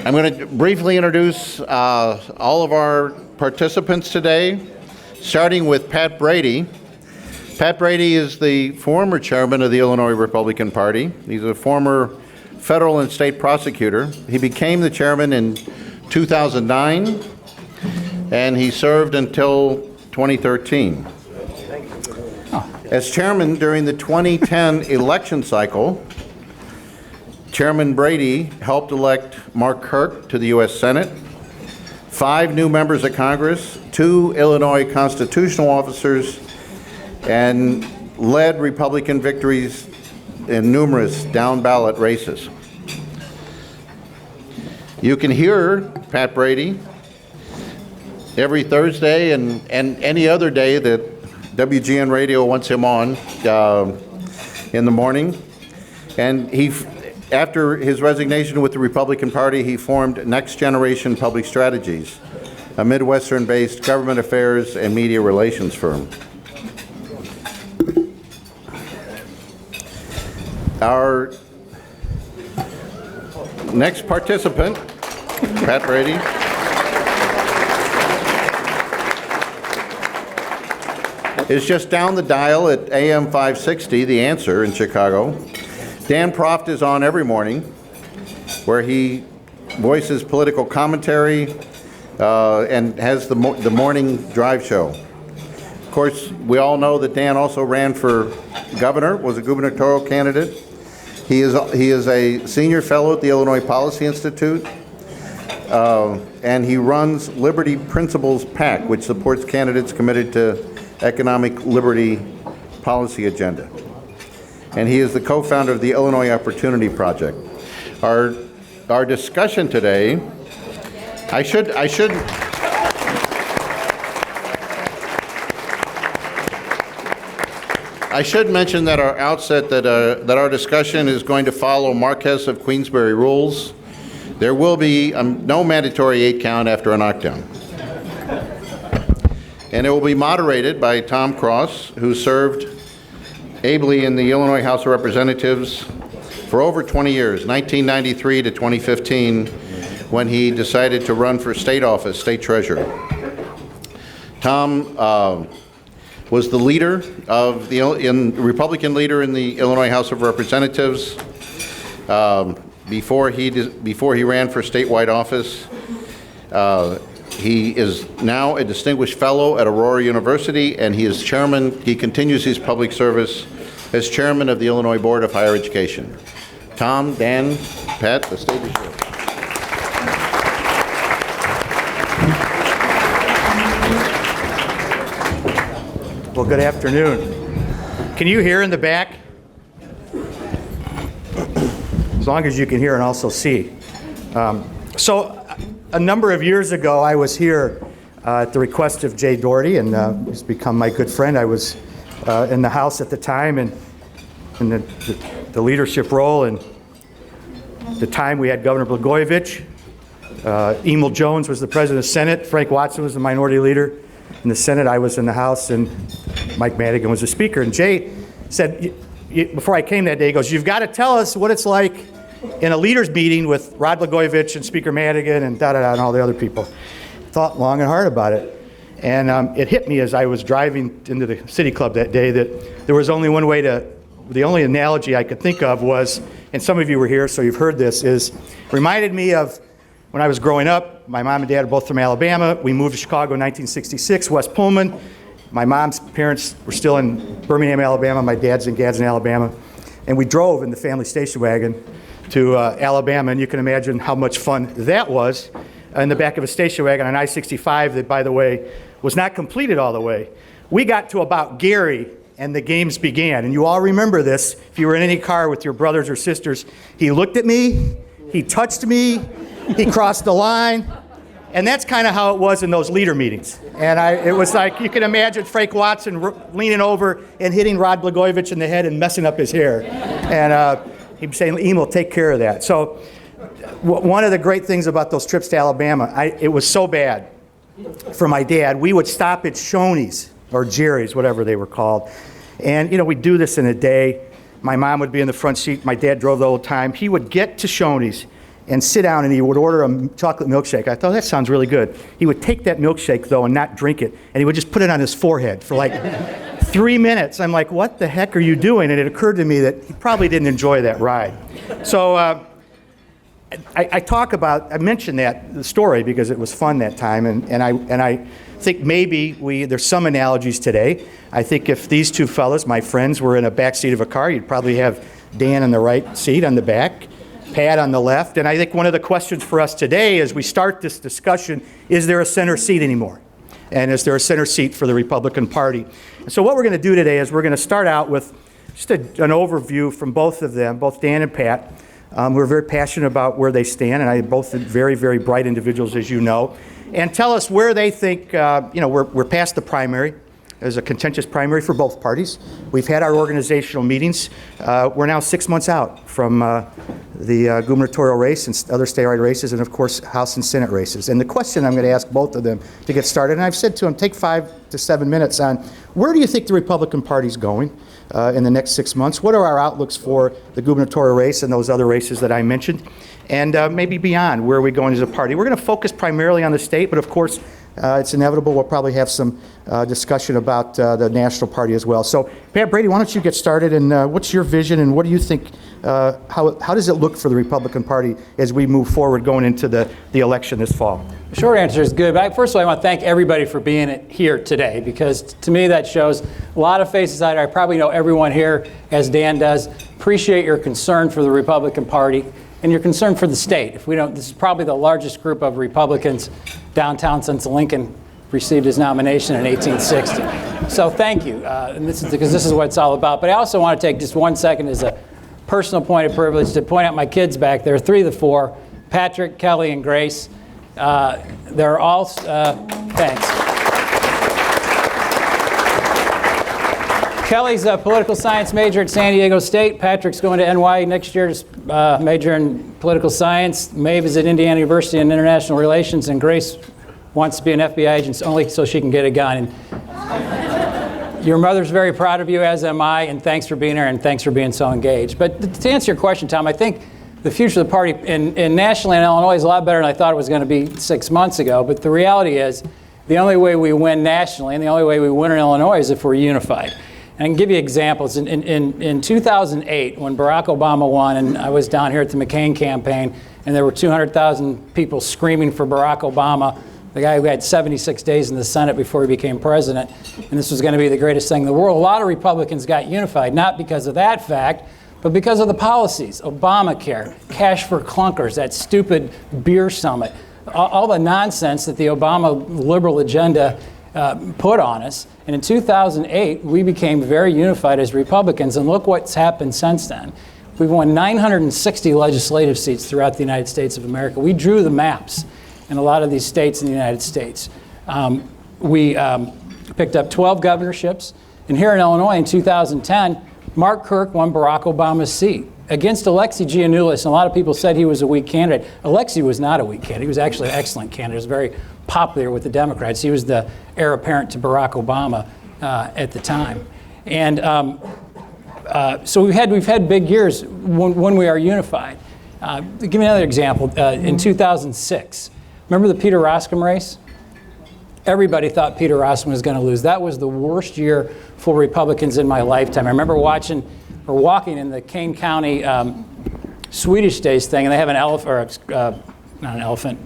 I'm going to briefly introduce all of our participants today, starting with Pat Brady. Pat Brady is the former chairman of the Illinois Republican Party. He's a former federal and state prosecutor. He became the chairman in 2009, and he served until 2013. As chairman during the 2010 election cycle, Chairman Brady helped elect Mark Kirk to the U.S. Senate, 5 new members of Congress, 2 Illinois constitutional officers, and led Republican victories in numerous down-ballot races. You can hear Pat Brady every Thursday and any other day that WGN Radio wants him on in the morning. And after his resignation with the Republican Party, he formed Next Generation Public Strategies, a Midwestern-based government affairs and media relations firm. Our next participant, Pat Brady, is just down the dial at AM 560, The Answer in Chicago. Dan Proft is on every morning, where he voices political commentary and has the morning drive show. Of course, we all know that Dan also ran for governor, was a gubernatorial candidate. He is a senior fellow at the Illinois Policy Institute, and he runs Liberty Principles PAC, which supports candidates committed to economic liberty policy agenda. And he is the co-founder of the Illinois Opportunity Project. Our discussion today, I should mention at our outset that our discussion is going to follow Marquess of Queensberry rules. There will be no mandatory 8 count after a knockdown. And it will be moderated by Tom Cross, who served ably in the Illinois House of Representatives for over 20 years, 1993 to 2015, when he decided to run for state office, state treasurer. Tom was the leader of the Republican leader in the Illinois House of Representatives before he ran for statewide office. He is now a distinguished fellow at Aurora University, and he continues his public service as chairman of the Illinois Board of Higher Education. Tom, Dan, Pat, the stage is yours. Well, good afternoon. Can you hear in the back? As long as you can hear and also see. So a number of years ago, I was here at the request of Jay Doherty, and he's become my good friend. I was in the House at the time, and in the leadership role. And at the time, we had Governor Blagojevich. Emil Jones was the president of the Senate. Frank Watson was the minority leader in the Senate. I was in the House, and Mike Madigan was the speaker. And Jay said, before I came that day, he goes, "You've got to tell us what it's like in a leaders meeting with Rod Blagojevich and Speaker Madigan and and all the other people." Thought long and hard about it. And it hit me as I was driving into the City Club that day that there was only one way the only analogy I could think of was, and some of you were here, so you've heard this, reminded me of when I was growing up. My mom and dad are both from Alabama. We moved to Chicago in 1966, West Pullman. My mom's parents were still in Birmingham, Alabama. My dad's in Gadsden, Alabama. And we drove in the family station wagon to Alabama, and you can imagine how much fun that was in the back of a station wagon on I-65 that, by the way, was not completed all the way. We got to about Gary, and the games began. And you all remember this. If you were in any car with your brothers or sisters, he looked at me, he touched me, he crossed the line. And that's kind of how it was in those leader meetings. And it was like, you can imagine Frank Watson leaning over and hitting Rod Blagojevich in the head and messing up his hair. And he'd be saying, "Emil, take care of that." So one of the great things about those trips to Alabama, it was so bad for my dad. We would stop at Shoney's or Jerry's, whatever they were called. And, we'd do this in a day. My mom would be in the front seat. My dad drove the whole time. He would get to Shoney's, and sit down, and he would order a chocolate milkshake. I thought, that sounds really good. He would take that milkshake, though, and not drink it, and he would just put it on his forehead for like 3 minutes. I'm like, what the heck are you doing? And it occurred to me that he probably didn't enjoy that ride. So I mentioned the story because it was fun that time, and I think maybe there's some analogies today. I think if these two fellas, my friends, were in a back seat of a car, you'd probably have Dan in the right seat on the back, Pat on the left. And I think one of the questions for us today as we start this discussion, is there a center seat anymore? And is there a center seat for the Republican Party? And so what we're going to do today is we're going to start out with just an overview from both of them, both Dan and Pat, who are very passionate about where they stand, and I both very, very bright individuals, as you know, and tell us where they think, we're past the primary. There's a contentious primary for both parties. We've had our organizational meetings. We're now 6 months out from the gubernatorial race and other statewide races, and of course, House and Senate races. And the question I'm going to ask both of them to get started, and I've said to them, take 5 to 7 minutes on where do you think the Republican Party's going in the next 6 months? What are our outlooks for the gubernatorial race and those other races that I mentioned? And maybe beyond, where are we going as a party? We're going to focus primarily on the state, but of course, it's inevitable we'll probably have some discussion about the national party as well. So, Pat, Brady, why don't you get started, and what's your vision, and what do you think, how does it look for the Republican Party as we move forward going into the election this fall? The short answer is good. But first of all, I want to thank everybody for being here today, because to me that shows a lot of faces out there. I probably know everyone here, as Dan does. Appreciate your concern for the Republican Party and your concern for the state. This is probably the largest group of Republicans downtown since Lincoln received his nomination in 1860. So thank you, and because this is what it's all about. But I also want to take just 1 second as a personal point of privilege to point out my kids back there, 3 of the 4, Patrick, Kelly, and Grace. They're all, thanks. Kelly's a political science major at San Diego State. Patrick's going to NY next year to major in political science. Maeve is at Indiana University in international relations, and Grace wants to be an FBI agent only so she can get a gun. And your mother's very proud of you, as am I, and thanks for being here, and thanks for being so engaged. But to answer your question, Tom, I think the future of the party in nationally in Illinois is a lot better than I thought it was going to be 6 months ago. But the reality is, the only way we win nationally and the only way we win in Illinois is if we're unified. And I can give you examples. In 2008, when Barack Obama won, and I was down here at the McCain campaign, and there were 200,000 people screaming for Barack Obama, the guy who had 76 days in the Senate before he became president, and this was going to be the greatest thing in the world. A lot of Republicans got unified, not because of that fact, but because of the policies. Obamacare, cash for clunkers, that stupid beer summit, all the nonsense that the Obama liberal agenda put on us. And in 2008, we became very unified as Republicans, and look what's happened since then. We've won 960 legislative seats throughout the United States of America. We drew the maps in a lot of these states in the United States. We picked up 12 governorships, and here in Illinois in 2010, Mark Kirk won Barack Obama's seat against Alexei Giannoulis, and a lot of people said he was a weak candidate. Alexei was not a weak candidate. He was actually an excellent candidate. He was very popular with the Democrats. He was the heir apparent to Barack Obama at the time. And so we've had big years when we are unified. Give me another example. In 2006, remember the Peter Roskam race? Everybody thought Peter Roskam was going to lose. That was the worst year for Republicans in my lifetime. I remember walking in the Kane County Swedish Days thing, and they have an elephant, or not an elephant,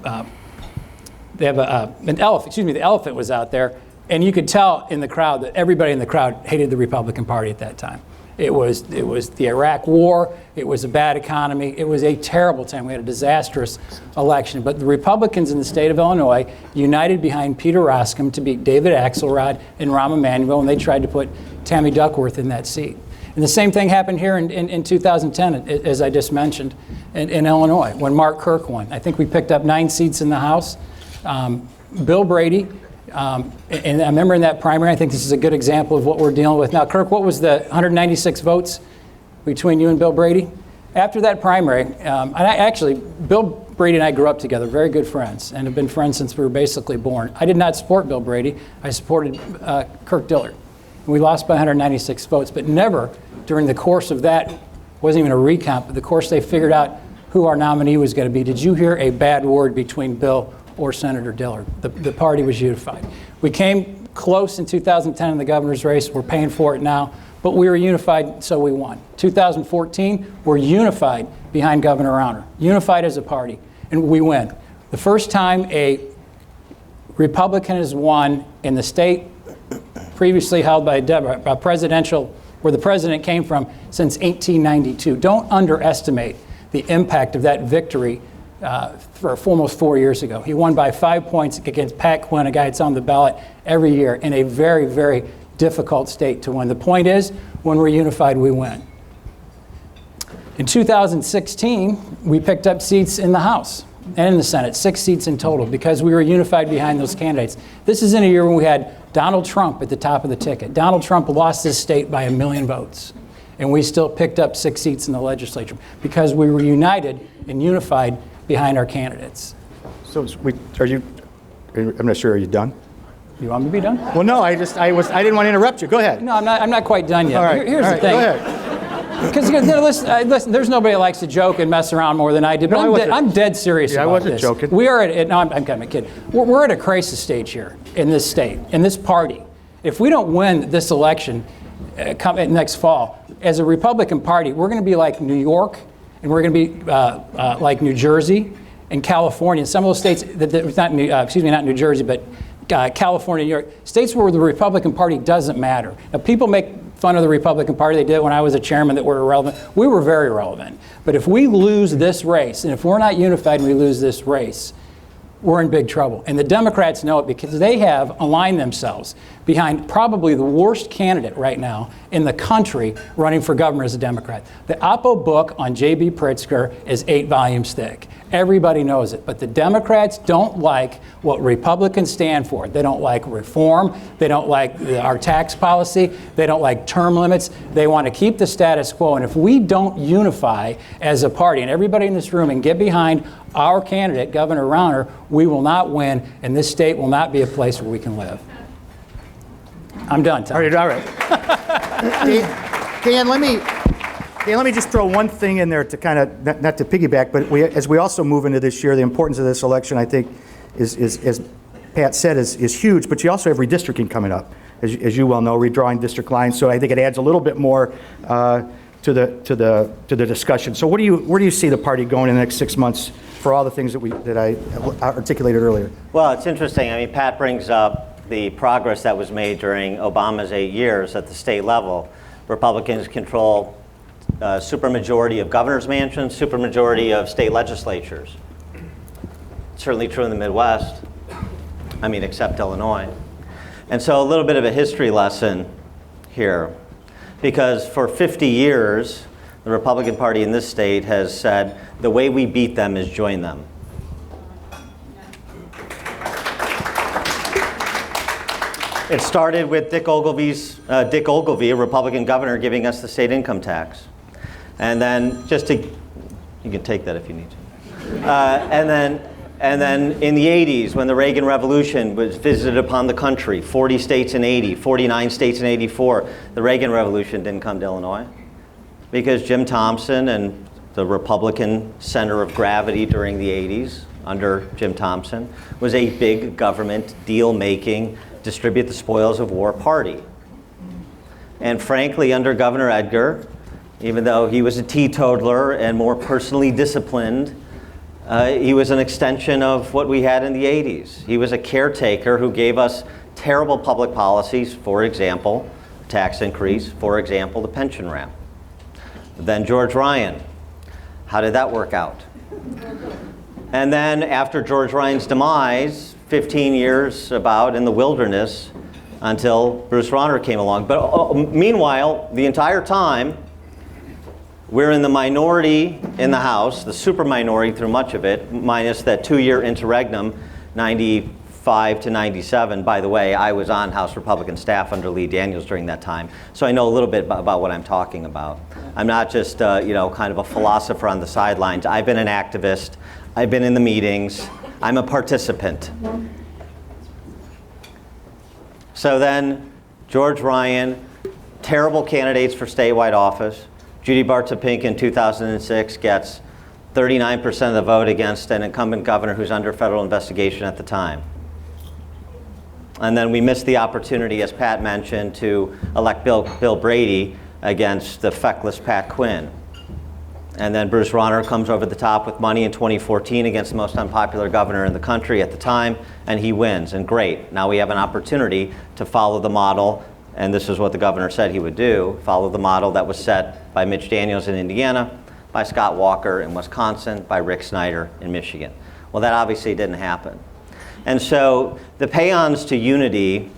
they have an elephant, excuse me, the elephant was out there, and you could tell in the crowd that everybody in the crowd hated the Republican Party at that time. It was the Iraq War, it was a bad economy, it was a terrible time. We had a disastrous election, but the Republicans in the state of Illinois united behind Peter Roskam to beat David Axelrod and Rahm Emanuel when they tried to put Tammy Duckworth in that seat. And the same thing happened here in 2010, as I just mentioned, in Illinois, when Mark Kirk won. I think we picked up 9 seats in the House. Bill Brady, and I remember in that primary, I think this is a good example of what we're dealing with. Now, Kirk, what was the 196 votes between you and Bill Brady? After that primary, Bill Brady and I grew up together, very good friends, and have been friends since we were basically born. I did not support Bill Brady. I supported Kirk Dillard. We lost by 196 votes, but never during the course of that, wasn't even a recount, but the course they figured out who our nominee was going to be, did you hear a bad word between Bill or Senator Dillard? The party was unified. We came close in 2010 in the governor's race. We're paying for it now. But we were unified, so we won. 2014, we're unified behind Governor Rauner, unified as a party, and we win. The first time a Republican has won in the state previously held by a presidential, where the president came from, since 1892. Don't underestimate the impact of that victory for almost 4 years ago. He won by 5 points against Pat Quinn, a guy that's on the ballot every year in a very, very difficult state to win. The point is, when we're unified, we win. In 2016, we picked up seats in the House and in the Senate, 6 seats in total, because we were unified behind those candidates. This is in a year when we had Donald Trump at the top of the ticket. Donald Trump lost this state by 1 million votes, and we still picked up 6 seats in the legislature because we were united and unified behind our candidates. So I'm not sure, are you done? You want me to be done? Well, no, I didn't want to interrupt you. Go ahead. No, I'm not quite done yet. All right. Here's All the right. thing. Go ahead. Because listen, there's nobody that likes to joke and mess around more than I did. But No, I'm dead serious Yeah, I about wasn't this. joking. We are at, no, I'm kind of kidding. We're at a crisis stage here in this state, in this party. If we don't win this election next fall, as a Republican Party, we're going to be like New York, and we're going to be like New Jersey and California. Some of those states, not New Jersey, but California, New York, states where the Republican Party doesn't matter. Now, people make fun of the Republican Party. They did it when I was a chairman, that we're irrelevant. We were very relevant. But if we lose this race, and if we're not unified and we lose this race, we're in big trouble. And the Democrats know it because they have aligned themselves behind probably the worst candidate right now in the country running for governor as a Democrat. The Oppo book on J.B. Pritzker is 8 volumes thick. Everybody knows it. But the Democrats don't like what Republicans stand for. They don't like reform. They don't like our tax policy. They don't like term limits. They want to keep the status quo. And if we don't unify as a party, and everybody in this room, and get behind our candidate, Governor Rauner, we will not win, and this state will not be a place where we can live. I'm done, Tom. All right. Dan, let me just throw one thing in there to kind of, not to piggyback, but as we also move into this year, the importance of this election, I think, is as Pat said, is huge, but you also have redistricting coming up, as you well know, redrawing district lines, so I think it adds a little bit more to the discussion. So where do you see the party going in the next 6 months for all the things that I articulated earlier? Well, it's interesting. I mean, Pat brings up the progress that was made during Obama's 8 years at the state level. Republicans control supermajority of governor's mansions, supermajority of state legislatures. Certainly true in the Midwest. I mean, except Illinois. And so a little bit of a history lesson here, because for 50 years, the Republican Party in this state has said the way we beat them is join them. It started with Dick Ogilvie, a Republican governor, giving us the state income tax. And then you can take that if you need to. And then in the 80s, when the Reagan Revolution was visited upon the country, 40 states in 80, 49 states in 84, the Reagan Revolution didn't come to Illinois because Jim Thompson and the Republican center of gravity during the 80s under Jim Thompson was a big government deal-making, distribute the spoils of war party. And frankly, under Governor Edgar, even though he was a teetotaler and more personally disciplined, he was an extension of what we had in the 80s. He was a caretaker who gave us terrible public policies, for example, tax increase, for example, the pension ramp. Then George Ryan. How did that work out? And then after George Ryan's demise, 15 years about in the wilderness until Bruce Rauner came along. But meanwhile, the entire time, we're in the minority in the House, the super minority through much of it, minus that 2-year interregnum, 95 to 97. By the way, I was on House Republican staff under Lee Daniels during that time, so I know a little bit about what I'm talking about. I'm not just kind of a philosopher on the sidelines. I've been an activist. I've been in the meetings. I'm a participant. So then, George Ryan, terrible candidates for statewide office. Judy Bartopink in 2006 gets 39% of the vote against an incumbent governor who's under federal investigation at the time. And then we missed the opportunity, as Pat mentioned, to elect Bill Brady against the feckless Pat Quinn. And then Bruce Rauner comes over the top with money in 2014 against the most unpopular governor in the country at the time, and he wins, and great. Now we have an opportunity to follow the model, and this is what the governor said he would do, follow the model that was set by Mitch Daniels in Indiana, by Scott Walker in Wisconsin, by Rick Snyder in Michigan. Well, that obviously didn't happen. And so the paeans to unity,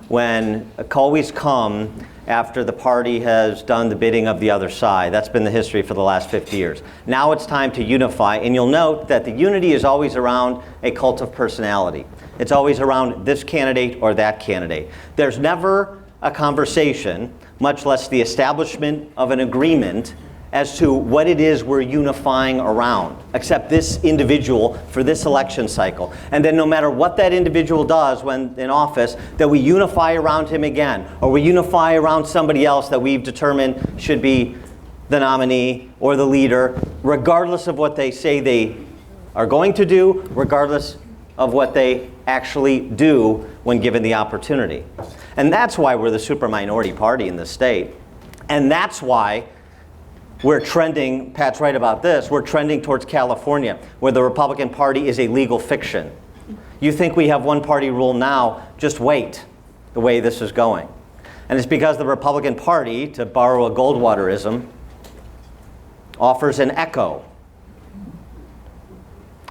when always come after the party has done the bidding of the other side. That's been the history for the last 50 years. Now it's time to unify, and you'll note that the unity is always around a cult of personality. It's always around this candidate or that candidate. There's never a conversation, much less the establishment of an agreement as to what it is we're unifying around, except this individual for this election cycle. And then no matter what that individual does when in office, that we unify around him again, or we unify around somebody else that we've determined should be the nominee or the leader, regardless of what they say they are going to do, regardless of what they actually do when given the opportunity. And that's why we're the super minority party in this state. And that's why we're trending, Pat's right about this, we're trending towards California, where the Republican Party is a legal fiction. You think we have one-party rule now, just wait the way this is going. And it's because the Republican Party, to borrow a Goldwaterism, offers an echo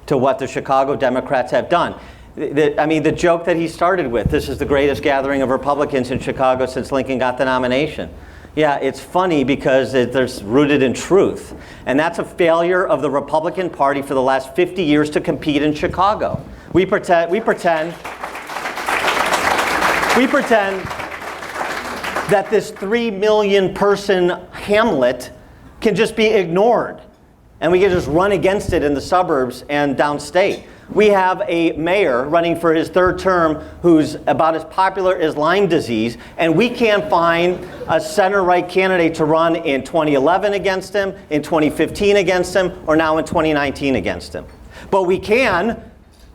to what the Chicago Democrats have done. The joke that he started with, this is the greatest gathering of Republicans in Chicago since Lincoln got the nomination. Yeah, it's funny because it's rooted in truth. And that's a failure of the Republican Party for the last 50 years to compete in Chicago. We pretend that this 3 million person hamlet can just be ignored. And we can just run against it in the suburbs and downstate. We have a mayor running for his third term who's about as popular as Lyme disease, and we can't find a center-right candidate to run in 2011 against him, in 2015 against him, or now in 2019 against him. But we can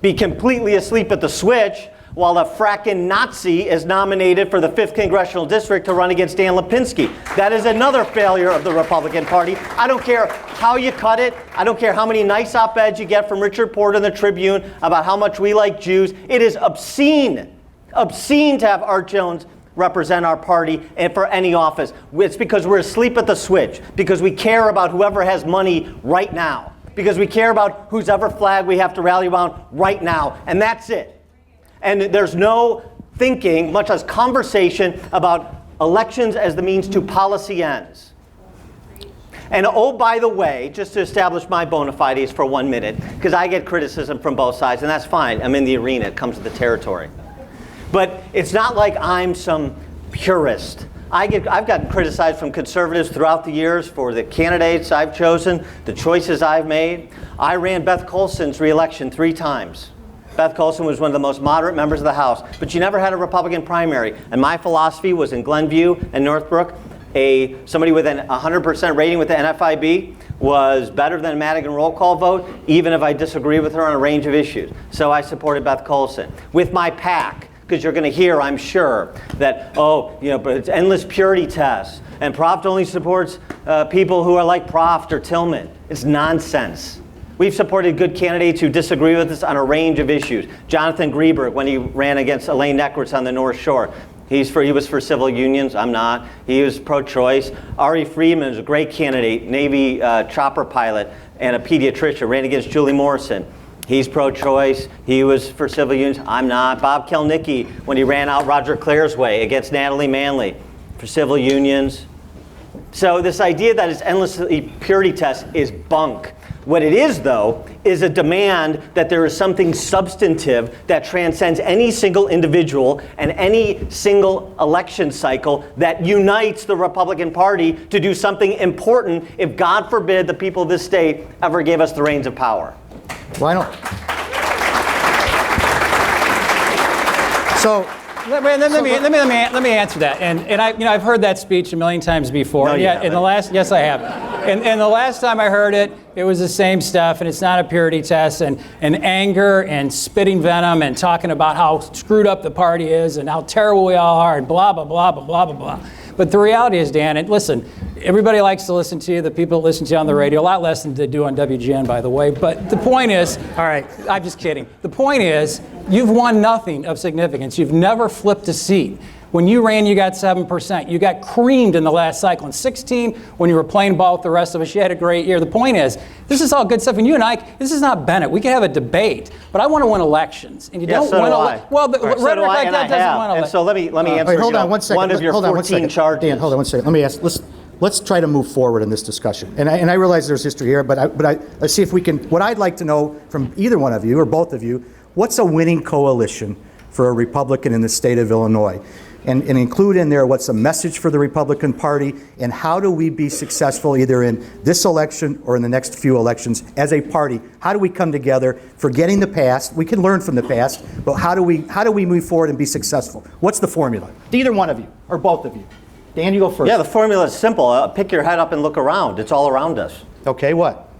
be completely asleep at the switch while a frackin' Nazi is nominated for the 5th Congressional District to run against Dan Lipinski. That is another failure of the Republican Party. I don't care how you cut it. I don't care how many nice op-eds you get from Richard Porter in the Tribune about how much we like Jews. It is obscene to have Art Jones represent our party and for any office. It's because we're asleep at the switch, because we care about whoever has money right now, because we care about whose ever flag we have to rally around right now, and that's it. And there's no thinking, much less conversation, about elections as the means to policy ends. And oh, by the way, just to establish my bona fides for 1 minute, because I get criticism from both sides, and that's fine. I'm in the arena. It comes with the territory. But it's not like I'm some purist. I've gotten criticized from conservatives throughout the years for the candidates I've chosen, the choices I've made. I ran Beth Colson's re-election 3 times. Beth Colson was one of the most moderate members of the House, but she never had a Republican primary. And my philosophy was in Glenview and Northbrook, somebody with an 100% rating with the NFIB was better than a Madigan roll call vote, even if I disagree with her on a range of issues. So I supported Beth Colson. With my PAC, because you're going to hear, I'm sure, that, but it's endless purity tests, and Proft only supports people who are like Proft or Tillman. It's nonsense. We've supported good candidates who disagree with us on a range of issues. Jonathan Grieberg, when he ran against Elaine Neckwitz on the North Shore, he was for civil unions. I'm not. He was pro-choice. Ari Friedman is a great candidate, Navy chopper pilot and a pediatrician, ran against Julie Morrison. He's pro-choice. He was for civil unions. I'm not. Bob Kelnicki, when he ran out Roger Clare's way against Natalie Manley for civil unions. So this idea that it's endlessly purity test is bunk. What it is, though, is a demand that there is something substantive that transcends any single individual and any single election cycle that unites the Republican Party to do something important if, God forbid, the people of this state ever gave us the reins of power. Why don't? So Let me answer that. And I've heard that speech a million times before. No, you haven't. Yes, I have. And the last time I heard it, it was the same stuff, and it's not a purity test, and anger and spitting venom and talking about how screwed up the party is and how terrible we all are and blah, blah, blah, blah, blah, blah, blah. But the reality is, Dan, and listen, everybody likes to listen to you, the people that listen to you on the radio, a lot less than they do on WGN, by the way. But the point is, all right, I'm just kidding. The point is, you've won nothing of significance. You've never flipped a seat. When you ran, you got 7%. You got creamed in the last cycle. In 16, when you were playing ball with the rest of us, you had a great year. The point is, this is all good stuff. And you and I, this is not Bennett. We can have a debate, but I want to win elections. And you don't so win do I. Well, the Right, so rhetoric do I, like and that I doesn't have. win And elections. so let me answer Wait, hold on one second. one of your Hold on one 14 second. charges. Dan, hold on one second. Let me ask. Let's try to move forward in this discussion. And I realize there's history here, but let's see if we can. What I'd like to know from either one of you or both of you, what's a winning coalition for a Republican in the state of Illinois? And include in there what's a message for the Republican Party, and how do we be successful either in this election or in the next few elections as a party? How do we come together, forgetting the past? We can learn from the past, but how do we move forward and be successful? What's the formula? Either one of you or both of you. Dan, you go first. Yeah, the formula is simple. Pick your head up and look around. It's all around us. Okay, what?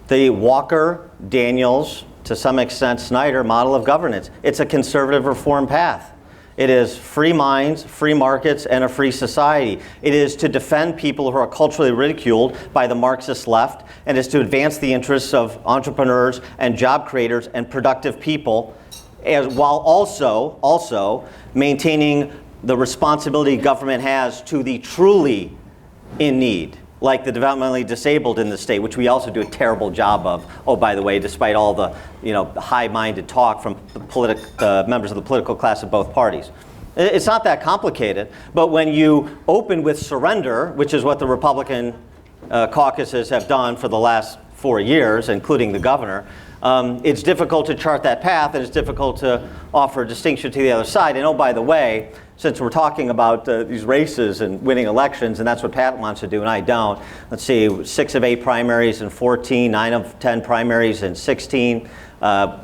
The Walker, Daniels, to some extent Snyder model of governance. It's a conservative reform path. It is free minds, free markets, and a free society. It is to defend people who are culturally ridiculed by the Marxist left, and is to advance the interests of entrepreneurs and job creators and productive people, while also maintaining the responsibility government has to the truly in need, like the developmentally disabled in the state, which we also do a terrible job of. Oh, by the way, despite all the high-minded talk from the members of the political class of both parties. It's not that complicated, but when you open with surrender, which is what the Republican caucuses have done for the last 4 years, including the governor, it's difficult to chart that path, and it's difficult to offer a distinction to the other side. And oh, by the way, since we're talking about these races and winning elections, and that's what Pat wants to do and I don't, let's see, 6 of 8 primaries in 14, 9 of 10 primaries in 16.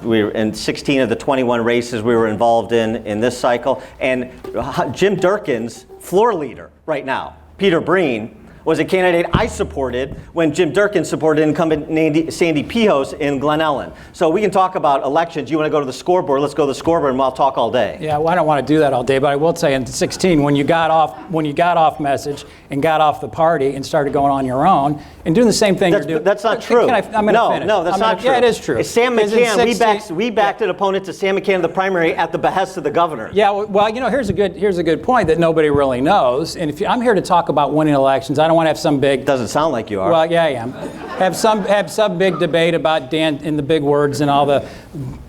We were in 16 of the 21 races we were involved in this cycle. And Jim Durkin's floor leader right now, Peter Breen, was a candidate I supported when Jim Durkin supported incumbent Sandy Pihos in Glen Ellen. So we can talk about elections. You want to go to the scoreboard? Let's go to the scoreboard, and I'll talk all day. Yeah, well, I don't want to do that all day, but I will tell you in 16, when you got off message and got off the party and started going on your own and doing the same thing you're doing. That's not true. I'm going to finish. No, that's not true. Yeah, it is true. Sam McCann, we backed an opponent to Sam McCann in the primary at the behest of the governor. Yeah, well, here's a good point that nobody really knows. And I'm here to talk about winning elections. I don't want to have some big. Doesn't sound like you are. Well, yeah, I am. Have some big debate about Dan in the big words and all the.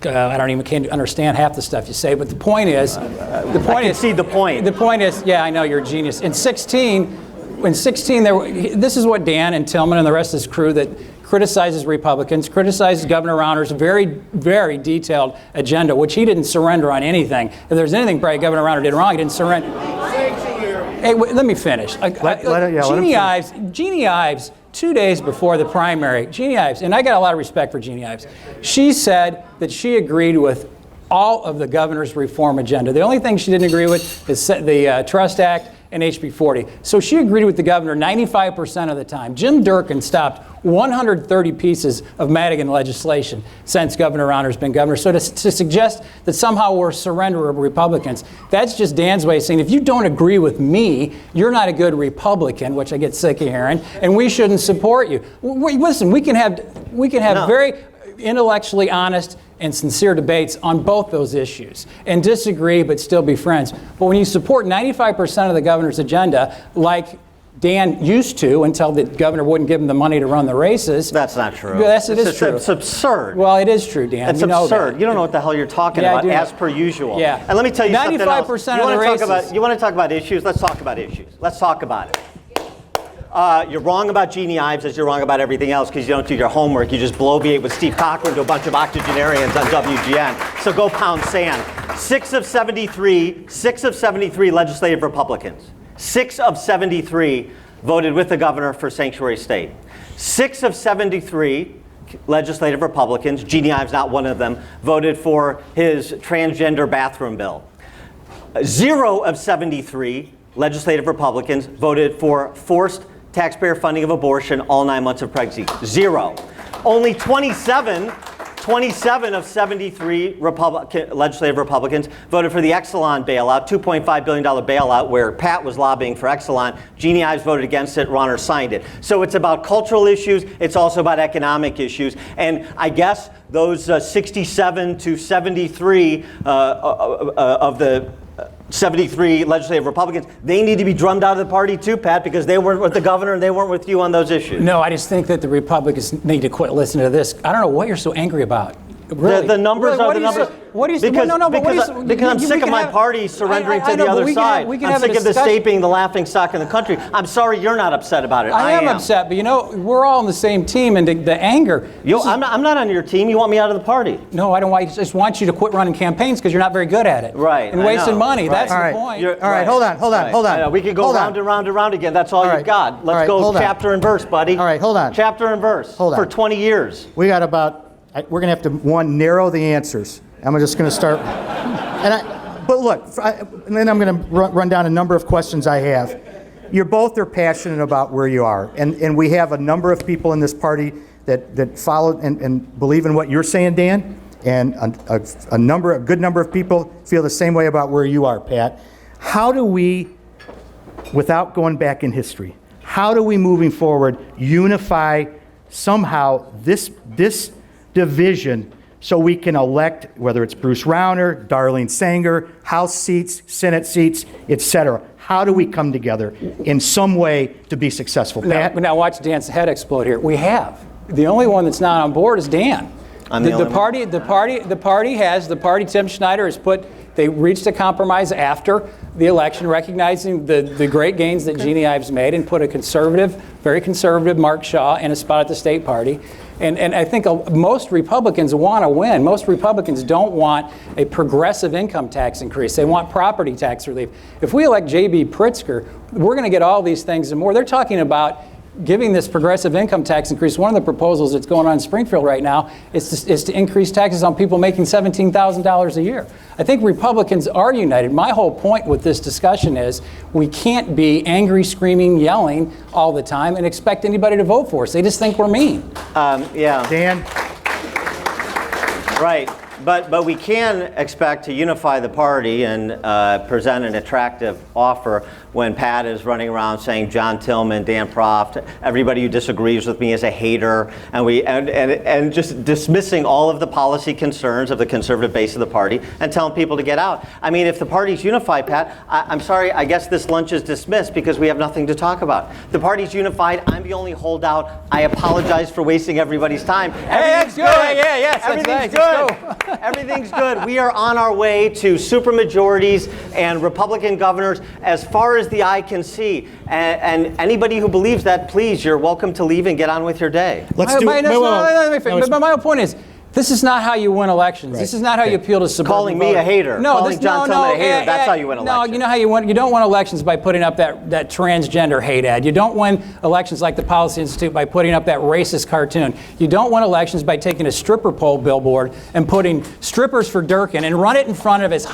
Can't understand half the stuff you say. But the point is, I can see the point. The point is, yeah, I know you're a genius. In 16, this is what Dan and Tillman and the rest of his crew that criticizes Republicans, criticizes Governor Rauner's very, very detailed agenda, which he didn't surrender on anything. If there's anything probably Governor Rauner did wrong, he didn't surrender. Hey, let me finish. Jeannie Ives, 2 days before the primary, Jeannie Ives, and I got a lot of respect for Jeannie Ives, she said that she agreed with all of the governor's reform agenda. The only thing she didn't agree with is the Trust Act and HB 40. So she agreed with the governor 95% of the time. Jim Durkin stopped 130 pieces of Madigan legislation since Governor Rauner's been governor. So to suggest that somehow we're a surrender of Republicans, that's just Dan's way of saying, if you don't agree with me, you're not a good Republican, which I get sick of hearing, and we shouldn't support you. Listen, we can have very intellectually honest and sincere debates on both those issues and disagree but still be friends. But when you support 95% of the governor's agenda, like Dan used to until the governor wouldn't give him the money to run the races. That's not true. Yes, it is true. It's absurd. Well, it is true, Dan. It's absurd. You don't know what the hell you're talking about, as per usual. Yeah. And let me tell you something else. 95% of the races. You want to talk about issues? Let's talk about issues. Let's talk about it. You're wrong about Jeannie Ives as you're wrong about everything else because you don't do your homework. You just bloviate with Steve Cochran to a bunch of octogenarians on WGN. So go pound sand. 6 of 73 legislative Republicans. 6 of 73 voted with the governor for sanctuary state. 6 of 73 legislative Republicans, Jeannie Ives not one of them, voted for his transgender bathroom bill. 0 of 73 legislative Republicans voted for forced taxpayer funding of abortion all 9 months of pregnancy. 0. Only 27 of 73 legislative Republicans voted for the Exelon bailout, $2.5 billion bailout, where Pat was lobbying for Exelon. Jeannie Ives voted against it, Ronner signed it. So it's about cultural issues, it's also about economic issues. And I guess those 67 to 73 of the 73 legislative Republicans, they need to be drummed out of the party too, Pat, because they weren't with the governor and they weren't with you on those issues. No, I just think that the Republicans need to quit listening to this. I don't know what you're so angry about. Really? The numbers really, are the numbers. Because I'm sick of my party surrendering to the other side. I'm sick of this state being the laughing stock in the country. I'm sorry you're not upset about it. I am upset, but you know, we're all on the same team, and the anger. I'm not on your team. You want me out of the party. No, I don't. I just want you to quit running campaigns because you're not very good at it. Right. And wasting money. Right. That's the point. All right, hold on. We could go round and round and round again. That's all you've got. Let's go chapter and verse, buddy. All right, hold on. Chapter and verse. For 20 years. We got about. We're going to have to, narrow the answers. I'm just going to start. But look, and then I'm going to run down a number of questions I have. You both are passionate about where you are. And we have a number of people in this party that follow and believe in what you're saying, Dan. And a good number of people feel the same way about where you are, Pat. How do we, without going back in history, how do we, moving forward, unify somehow this division so we can elect, whether it's Bruce Rauner, Darlene Sanger, House seats, Senate seats, etc.? How do we come together in some way to be successful? Pat? Now watch Dan's head explode here. We have. The only one that's not on board is Dan. The party Tim Schneider has they reached a compromise after the election, recognizing the great gains that Jeannie Ives made, and put a very conservative Mark Shaw in a spot at the state party. And I think most Republicans want to win. Most Republicans don't want a progressive income tax increase. They want property tax relief. If we elect J.B. Pritzker, we're going to get all these things and more. They're talking about giving this progressive income tax increase. One of the proposals that's going on in Springfield right now is to increase taxes on people making $17,000 a year. I think Republicans are united. My whole point with this discussion is we can't be angry, screaming, yelling all the time and expect anybody to vote for us. They just think we're mean. Yeah. Dan? Right. But we can expect to unify the party and present an attractive offer when Pat is running around saying John Tillman, Dan Proft, everybody who disagrees with me is a hater, and just dismissing all of the policy concerns of the conservative base of the party and telling people to get out. I mean, if the party's unified, Pat, I'm sorry, I guess this lunch is dismissed because we have nothing to talk about. The party's unified. I'm the only holdout. I apologize for wasting everybody's time. Everything's good. Everything's good. Everything's good. We are on our way to supermajorities and Republican governors as far as the eye can see. And anybody who believes that, please, you're welcome to leave and get on with your day. My whole point is, this is not how you win elections. Right. This is not how you appeal to suburban Calling me a hater. Calling John Tillman a hater. That's how you win elections. No, you know how you win. You don't win elections by putting up that transgender hate ad. You don't win elections like the Policy Institute by putting up that racist cartoon. You don't win elections by taking a stripper pole billboard and putting strippers for Durkin and run it in front of his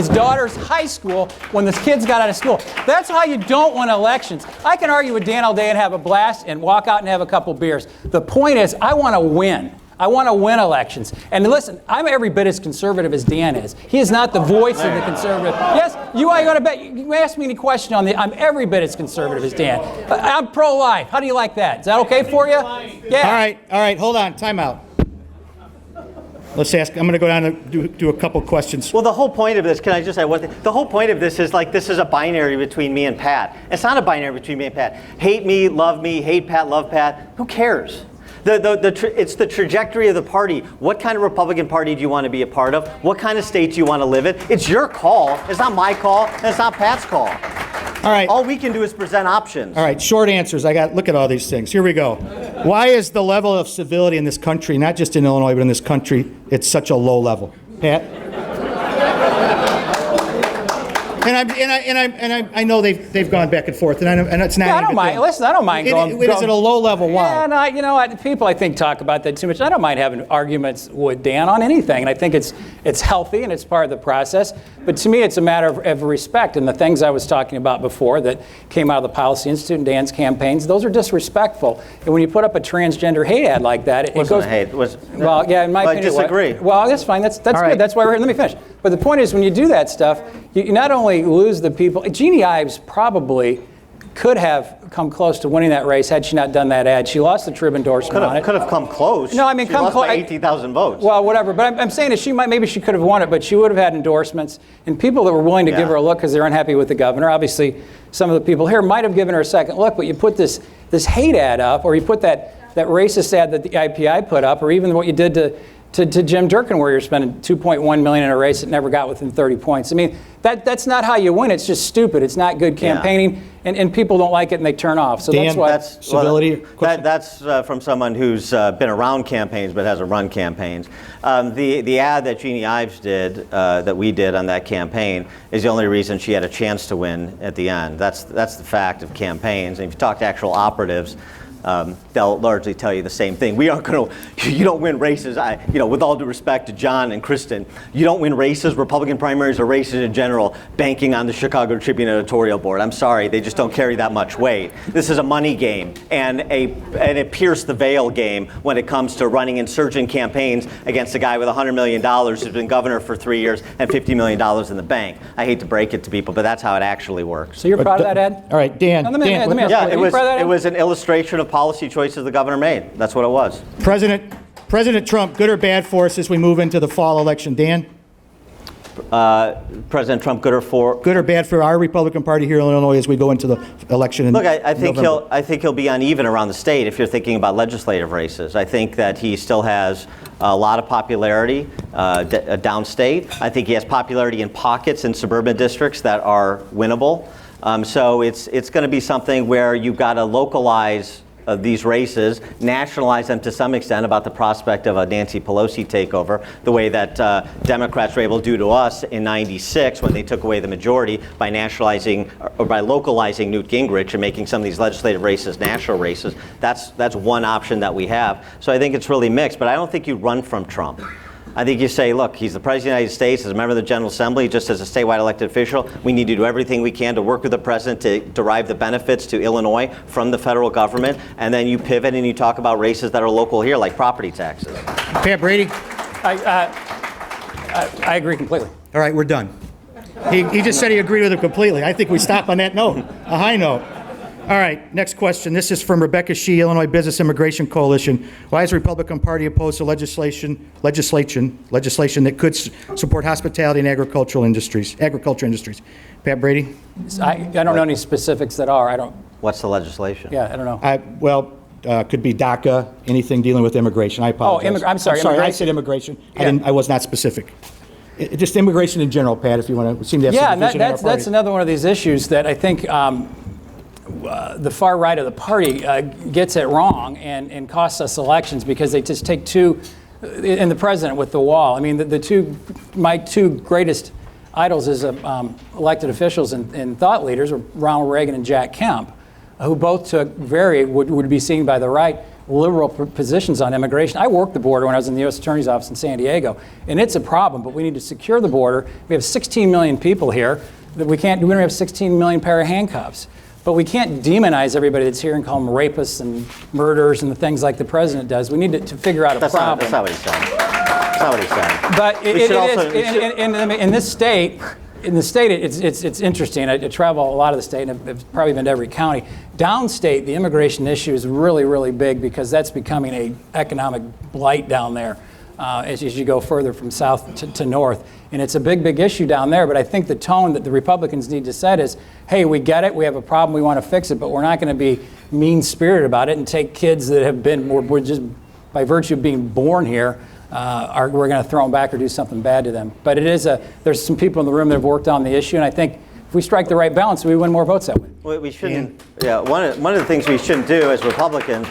daughter's high school when the kids got out of school. That's how you don't win elections. I can argue with Dan all day and have a blast and walk out and have a couple beers. The point is, I want to win. I want to win elections. And listen, I'm every bit as conservative as Dan is. He is not the voice of the conservative. Yes, you are going to bet. You ask me any question on I'm every bit as conservative as Dan. I'm pro-life. How do you like that? Is that okay for you? Yeah. All right. Hold on. Time out. Let's ask. I'm going to go down and do a couple questions. Well, the whole point of this, can I just say one thing? The whole point of this is this is a binary between me and Pat. It's not a binary between me and Pat. Hate me, love me, hate Pat, love Pat. Who cares? It's the trajectory of the party. What kind of Republican Party do you want to be a part of? What kind of state do you want to live in? It's your call. It's not my call. And it's not Pat's call. All right. All we can do is present options. All right. Short answers. Look at all these things. Here we go. Why is the level of civility in this country, not just in Illinois, but in this country, it's such a low level? Pat? I know they've gone back and forth, and it's not. Yeah, I don't even mind. them. Listen, I don't mind going. It is at a low level. Why? Yeah, no, you know what? People, I think, talk about that too much. I don't mind having arguments with Dan on anything, and I think it's healthy and it's part of the process. But to me, it's a matter of respect. And the things I was talking about before that came out of the Policy Institute and Dan's campaigns, those are disrespectful. And when you put up a transgender hate ad like that, it goes. Hate. Well, yeah, in my opinion. I disagree. Well, that's fine. That's good. right. That's why we're here. Let me finish. But the point is, when you do that stuff, you not only lose the people. Jeannie Ives probably could have come close to winning that race had she not done that ad. She lost the Trib endorsement on it. Could have come close. No, I mean, she come lost close. by 18,000 votes. Well, whatever. But I'm saying that maybe she could have won it, but she would have had endorsements and people that were willing to give her a look because they're unhappy with the governor. Obviously, some of the people here might have given her a second look, but you put this hate ad up, or you put that racist ad that the IPI put up, or even what you did to Jim Durkin, where you're spending $2.1 million in a race that never got within 30 points. I mean, that's not how you win. It's just stupid. It's not good campaigning, and people don't like it and they turn off. So Dan, that's why. civility. That's from someone who's been around campaigns but hasn't run campaigns. The ad that Jeannie Ives did, that we did on that campaign, is the only reason she had a chance to win at the end. That's the fact of campaigns. And if you talk to actual operatives, they'll largely tell you the same thing. We aren't going to. You don't win races. With all due respect to John and Kristen, you don't win races, Republican primaries or races in general, banking on the Chicago Tribune editorial board. I'm sorry, they just don't carry that much weight. This is a money game and a pierce the veil game when it comes to running insurgent campaigns against a guy with $100 million who's been governor for 3 years and $50 million in the bank. I hate to break it to people, but that's how it actually works. So you're proud of that ad? All right, Dan. Now, let me ask you, Yeah, are you proud of that ad? it was an illustration of policy choices the governor made. That's what it was. President Trump, good or bad for us as we move into the fall election? Dan? President Trump, good or bad for our Republican Party here in Illinois as we go into the election in Look, I think November? I think he'll be uneven around the state if you're thinking about legislative races. I think that he still has a lot of popularity downstate. I think he has popularity in pockets in suburban districts that are winnable. So it's going to be something where you've got to localize these races, nationalize them to some extent about the prospect of a Nancy Pelosi takeover, the way that Democrats were able to do to us in '96 when they took away the majority by nationalizing or by localizing Newt Gingrich and making some of these legislative races national races. That's one option that we have. So I think it's really mixed, but I don't think you run from Trump. I think you say, look, he's the President of the United States, as a member of the General Assembly, just as a statewide elected official. We need to do everything we can to work with the President to derive the benefits to Illinois from the federal government. And then you pivot and you talk about races that are local here, like property taxes. Pat Brady? I agree completely. All right, we're done. He just said he agreed with him completely. I think we stop on that note, a high note. All right, next question. This is from Rebecca Shee, Illinois Business Immigration Coalition. Why is the Republican Party opposed to legislation that could support hospitality and agriculture industries? Pat Brady? I don't know any specifics that are. I don't. What's the legislation? Yeah, I don't know. Could be DACA, anything dealing with immigration. I apologize. I'm sorry. I said immigration. Yeah. I was not specific. Just immigration in general, Pat, if you want to seem to have some division in our party. That's another one of these issues that I think the far right of the party gets it wrong and costs us elections because they just take and the president with the wall. I mean, my two greatest idols as elected officials and thought leaders were Ronald Reagan and Jack Kemp, who both took would be seen by the right, liberal positions on immigration. I worked the border when I was in the U.S. Attorney's Office in San Diego, and it's a problem, but we need to secure the border. We have 16 million people here that we don't have 16 million pair of handcuffs. But we can't demonize everybody that's here and call them rapists and murderers and the things like the president does. We need to figure out a problem. That's not what he said. That's not what he said. But in this state, it's interesting. I travel a lot of the state, and I've probably been to every county. Downstate, the immigration issue is really, really big because that's becoming an economic blight down there as you go further from south to north. And it's a big, big issue down there. But I think the tone that the Republicans need to set is, hey, we get it, we have a problem, we want to fix it, but we're not going to be mean-spirited about it and take kids that have been, we're just by virtue of being born here, we're going to throw them back or do something bad to them. But there's some people in the room that have worked on the issue, and I think if we strike the right balance, we win more votes that way. Well, we shouldn't. Yeah, one of the things we shouldn't do as Republicans,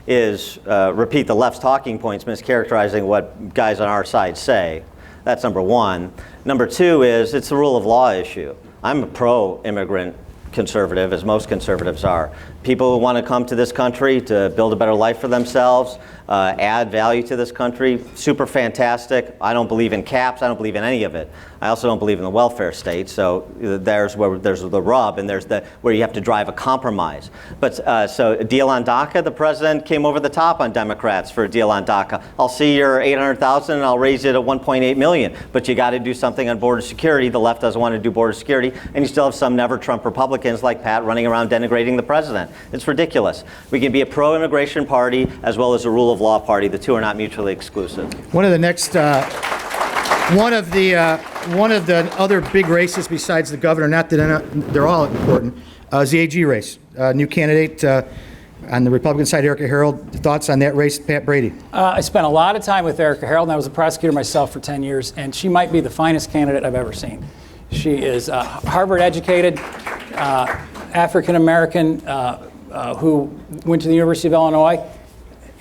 is repeat the left's talking points, mischaracterizing what guys on our side say. That's number one. Number two is it's a rule of law issue. I'm a pro-immigrant conservative, as most conservatives are. People who want to come to this country to build a better life for themselves, add value to this country, super fantastic. I don't believe in caps. I don't believe in any of it. I also don't believe in the welfare state. So there's the rub, and there's where you have to drive a compromise. But so a deal on DACA, the president came over the top on Democrats for a deal on DACA. I'll see your 800,000 and I'll raise it to 1.8 million. But you got to do something on border security. The left doesn't want to do border security, and you still have some never Trump Republicans like Pat running around denigrating the president. It's ridiculous. We can be a pro-immigration party as well as a rule of law party. The two are not mutually exclusive. One of the next, one of the other big races besides the governor, not that they're all important, is the AG race. New candidate on the Republican side, Erica Harold. Thoughts on that race, Pat Brady? I spent a lot of time with Erica Harold, and I was a prosecutor myself for 10 years, and she might be the finest candidate I've ever seen. She is Harvard-educated, African-American, who went to the University of Illinois,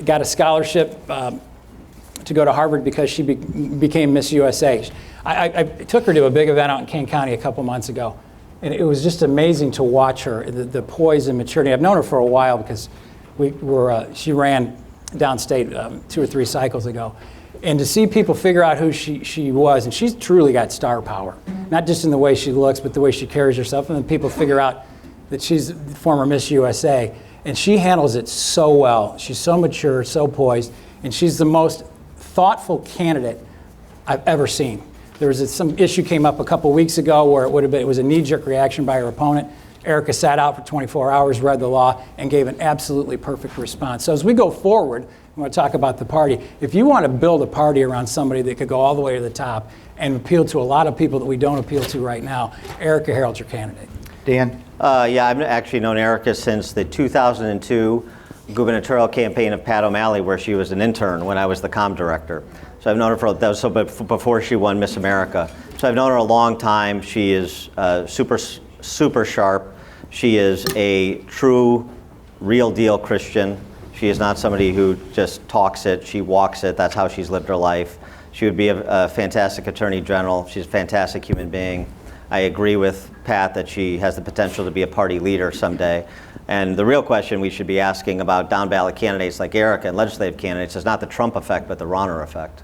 got a scholarship to go to Harvard because she became Miss USA. I took her to a big event out in Kane County a couple months ago, and it was just amazing to watch her, the poise and maturity. I've known her for a while because she ran downstate 2 or 3 cycles ago. And to see people figure out who she was, and she's truly got star power, not just in the way she looks, but the way she carries herself, and then people figure out that she's the former Miss USA. And she handles it so well. She's so mature, so poised, and she's the most thoughtful candidate I've ever seen. There was some issue came up a couple weeks ago where it was a knee-jerk reaction by her opponent. Erica sat out for 24 hours, read the law, and gave an absolutely perfect response. So as we go forward, I want to talk about the party. If you want to build a party around somebody that could go all the way to the top and appeal to a lot of people that we don't appeal to right now, Erica Harold's your candidate. Dan? Yeah, I've actually known Erica since the 2002 gubernatorial campaign of Pat O'Malley, where she was an intern when I was the comm director. So I've known her before she won Miss America. So I've known her a long time. She is super sharp. She is a true, real deal Christian. She is not somebody who just talks it, she walks it. That's how she's lived her life. She would be a fantastic attorney general. She's a fantastic human being. I agree with Pat that she has the potential to be a party leader someday. And the real question we should be asking about down ballot candidates like Erica and legislative candidates is not the Trump effect, but the Rauner effect.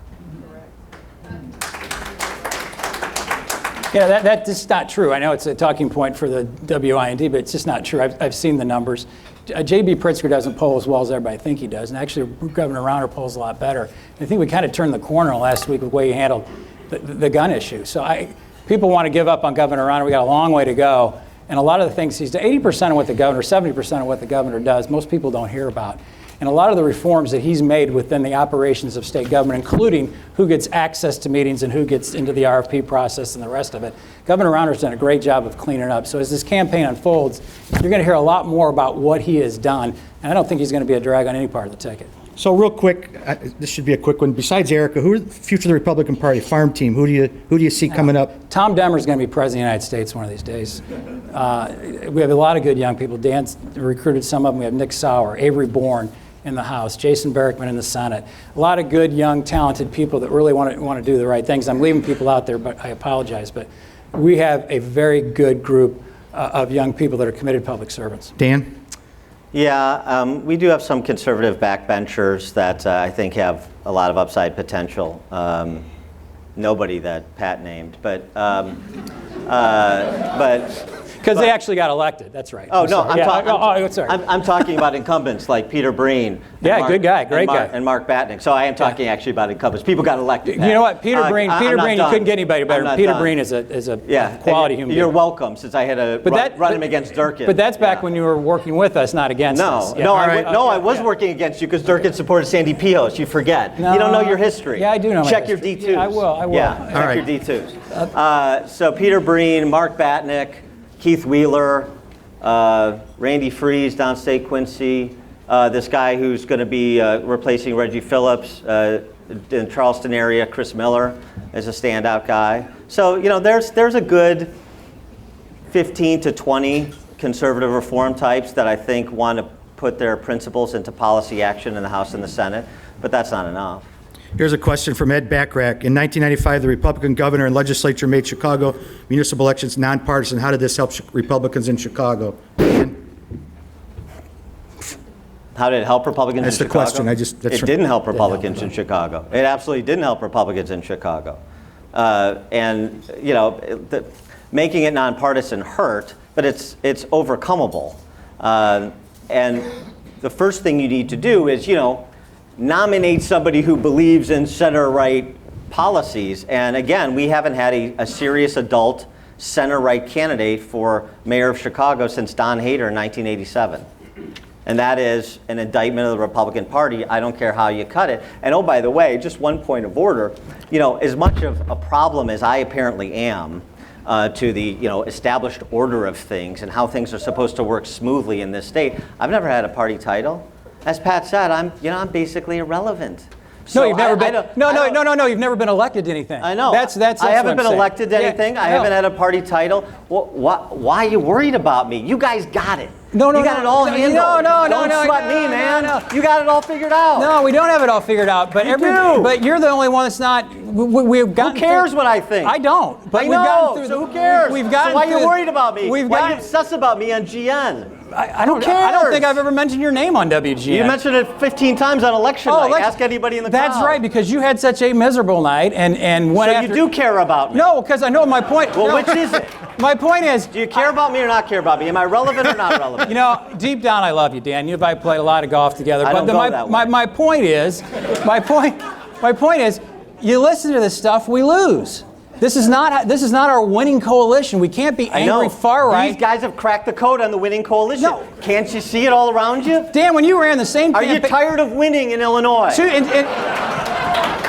Yeah, that's just not true. I know it's a talking point for the WIND, but it's just not true. I've seen the numbers. J.B. Pritzker doesn't poll as well as everybody think he does, and actually Governor Rauner polls a lot better. I think we kind of turned the corner last week with the way he handled the gun issue. So people want to give up on Governor Rauner. We got a long way to go, and a lot of the things he's done, 80% of what the governor, 70% of what the governor does, most people don't hear about. And a lot of the reforms that he's made within the operations of state government, including who gets access to meetings and who gets into the RFP process and the rest of it, Governor Rauner's done a great job of cleaning up. So as this campaign unfolds, you're going to hear a lot more about what he has done. And I don't think he's going to be a drag on any part of the ticket. So real quick, this should be a quick one. Besides Erica, who are the future of the Republican Party, farm team? Who do you see coming up? Tom Demmer's going to be president of the United States one of these days. We have a lot of good young people. Dan's recruited some of them. We have Nick Sauer, Avery Bourne in the House, Jason Barrickman in the Senate. A lot of good, young, talented people that really want to do the right things. I'm leaving people out there, but I apologize. But we have a very good group of young people that are committed public servants. Dan? Yeah, we do have some conservative backbenchers that I think have a lot of upside potential. Nobody that Pat named, but because they actually got elected. That's right. Oh, no, sorry. I'm talking about incumbents like Peter Breen. Yeah, good guy, great guy. And Mark Batnick. So I am talking actually about incumbents. People got elected. You know what? Peter Breen, you couldn't get anybody better. Peter Breen is a quality human being. You're welcome, since I had to run him against Durkin. But that's back when you were working with us, not against us. I was working against you because Durkin supported Sandy Pios. You forget. You don't know your history. Yeah, I do know my Check your history. D2s. Yeah, I will. Yeah, check your D2s. So Peter Breen, Mark Batnick, Keith Wheeler, Randy Freeze, downstate Quincy, this guy who's going to be replacing Reggie Phillips in the Charleston area, Chris Miller, is a standout guy. So, there's a good 15 to 20 conservative reform types that I think want to put their principles into policy action in the House and the Senate, but that's not enough. Here's a question from Ed Backrack. In 1995, the Republican governor and legislature made Chicago municipal elections nonpartisan. How did this help Republicans in Chicago? How did it help Republicans That's in the Chicago? question. It didn't help Republicans in Chicago. It absolutely didn't help Republicans in Chicago. And, you know, making it nonpartisan hurt, but it's overcomable. And the first thing you need to do is, you know, nominate somebody who believes in center-right policies. And again, we haven't had a serious adult center-right candidate for mayor of Chicago since Don Hayter in 1987. And that is an indictment of the Republican Party. I don't care how you cut it. And oh, by the way, just one point of order, you know, as much of a problem as I apparently am to the, you know, established order of things and how things are supposed to work smoothly in this state, I've never had a party title. As Pat said, I'm basically irrelament. So no, you've never been. No. You've never been elected to anything. I know. That's I haven't been saying. elected to anything. I haven't had a party title. Why are you worried about me? You guys got it. You got it all handled. Don't sweat me, man. You got it all figured out. No, we don't have it all figured out. But but you're the only one that's not. We've gotten. Who cares what I think? I don't. But I know. So who cares? We've gotten. So why are you worried about me? Why are you obsessed about me on GN? I don't think I've ever mentioned your name on WGN. You mentioned it 15 times on election night. Ask anybody in the crowd. That's right, because you had such a miserable night and went after. So you do care about me? No, because I know my point. Well, which is it? My point is. Do you care about me or not care about me? Am I relevant or not relevant? You know, deep down, I love you, Dan. You and I played a lot of golf together. I don't go that way. My point is, you listen to this stuff, we lose. This is not our winning coalition. We can't be angry far right. These guys have cracked the code on the winning coalition. No. Can't you see it all around you? Dan, when you ran the same campaign... Are you tired of winning in Illinois?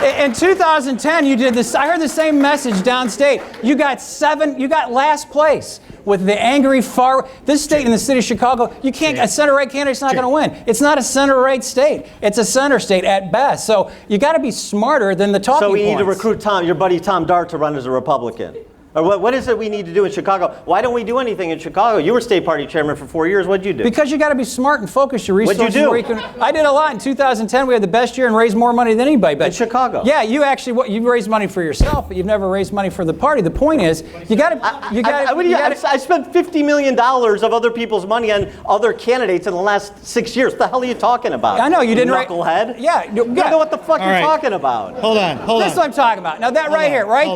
In 2010, you did this. I heard the same message downstate. You got last place with the angry far. This state in the city of Chicago, you can't. A center-right candidate's not going to win. It's not a center-right state. It's a center state at best. So you got to be smarter than the talking points. So we need to recruit your buddy Tom Dart to run as a Republican. Or what is it we need to do in Chicago? Why don't we do anything in Chicago? You were state party chairman for 4 years. What'd you do? Because you got to be smart and focus your resources. What'd you do? Where you can, I did a lot. In 2010, we had the best year and raised more money than anybody. But in Chicago? Yeah, you've raised money for yourself, but you've never raised money for the party. The point is, you got to. I spent $50 million of other people's money on other candidates in the last 6 years. What the hell are you talking about? I know you didn't. Knucklehead. Yeah. You know what the fuck you're talking about. Hold on. This is what I'm talking about. Now that